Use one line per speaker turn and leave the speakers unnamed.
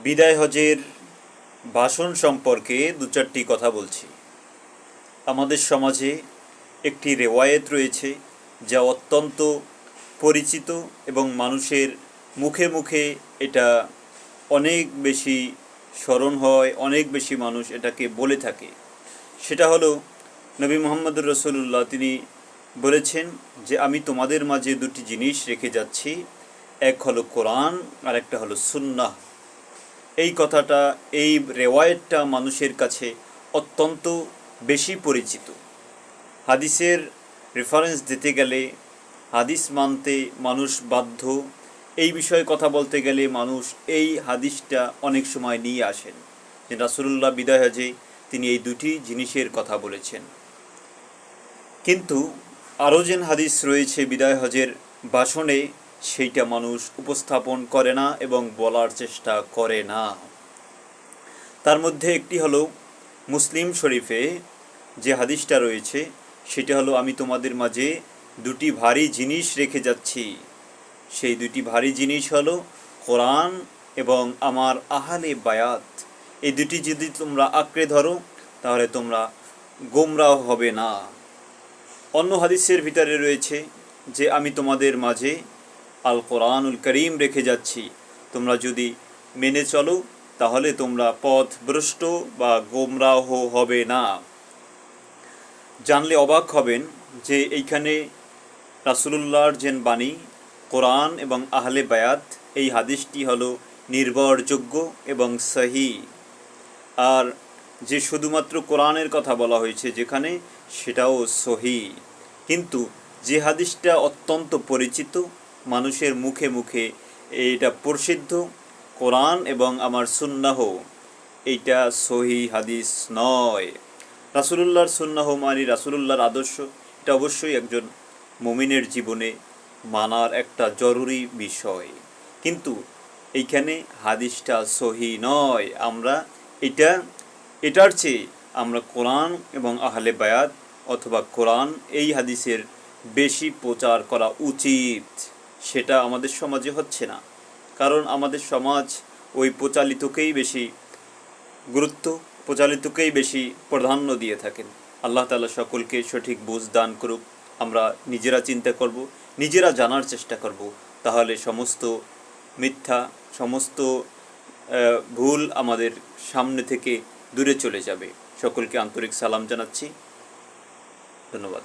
বিদায় হজের ভাষণ সম্পর্কে দু চারটি কথা বলছি। আমাদের সমাজে একটি রেওয়ায়েত রয়েছে যা অত্যন্ত পরিচিত এবং মানুষের মুখে মুখে এটা অনেক বেশি স্মরণ হয়, অনেক বেশি মানুষ এটাকে বলে থাকে। সেটা হলো নবী মুহাম্মদুর রাসূলুল্লাহ তিনি বলেছেন যে আমি তোমাদের মাঝে দুটি জিনিস রেখে যাচ্ছি, এক হলো কোরআন আর একটা হলো সুন্নাহ। এই কথাটা, এই রেওয়ায়েতটা মানুষের কাছে অত্যন্ত বেশি পরিচিত। হাদিসের রেফারেন্স দিতে গেলে, হাদিস মানতে মানুষ বাধ্য। এই বিষয়ে কথা বলতে গেলে মানুষ এই হাদিসটা অনেক সময় নিয়ে আসেন যে রাসূলুল্লাহ বিদায় হজে তিনি এই দুটি জিনিসের কথা বলেছেন। কিন্তু আরও যে হাদিস রয়েছে বিদায় হজের ভাষণে, সেইটা মানুষ উপস্থাপন করে না এবং বলার চেষ্টা করে না। তার মধ্যে একটি হলো মুসলিম শরীফে যে হাদিসটা রয়েছে, সেটা হলো আমি তোমাদের মাঝে দুটি ভারী জিনিস রেখে যাচ্ছি। সেই দুটি ভারী জিনিস হলো কোরআন এবং আমার আহলে বায়াত। এই দুটি যদি তোমরা আঁকড়ে ধরো তাহলে তোমরা গোমরাহ হবে না। অন্য হাদিসের ভিতরে রয়েছে যে আমি তোমাদের মাঝে আল কোরআনুল করিম রেখে যাচ্ছি, তোমরা যদি মেনে চলো তাহলে তোমরা পথভ্রষ্ট বা গোমরাহ হবে না। জানলে অবাক হবেন যে এইখানে রাসূলুল্লাহর যে বাণী কোরআন এবং আহলে বায়াত, এই হাদিসটি হলো নির্ভরযোগ্য এবং সহি। আর যে শুধুমাত্র কোরআনের কথা বলা হয়েছে যেখানে, সেটাও সহি। কিন্তু যে হাদিসটা অত্যন্ত পরিচিত, মানুষের মুখে মুখে এইটা প্রসিদ্ধ, কোরআন এবং আমার সুন্নাহ, এইটা সহি হাদিস নয়। রাসূলুল্লাহর সুন্নাহ মানে রাসূলুল্লাহর আদর্শ, এটা অবশ্যই একজন মুমিনের জীবনে মানার একটা জরুরি বিষয়। কিন্তু এইখানে হাদিসটা সহি নয়। আমরা এটার চেয়ে আমরা কোরআন এবং আহলে বায়াত অথবা কোরআন এই হাদিসের বেশি প্রচার করা উচিত। সেটা আমাদের সমাজে হচ্ছে না, কারণ আমাদের সমাজ ওই প্রচালিতকেই বেশি গুরুত্ব, প্রচালিতকেই বেশি প্রাধান্য দিয়ে থাকেন। আল্লাহ তাআলা সকলকে সঠিক বুঝ দান করুক। আমরা নিজেরা চিন্তা করব, নিজেরা জানার চেষ্টা করব, তাহলে সমস্ত মিথ্যা, সমস্ত ভুল আমাদের সামনে থেকে দূরে চলে যাবে। সকলকে আন্তরিক সালাম জানাচ্ছি। ধন্যবাদ।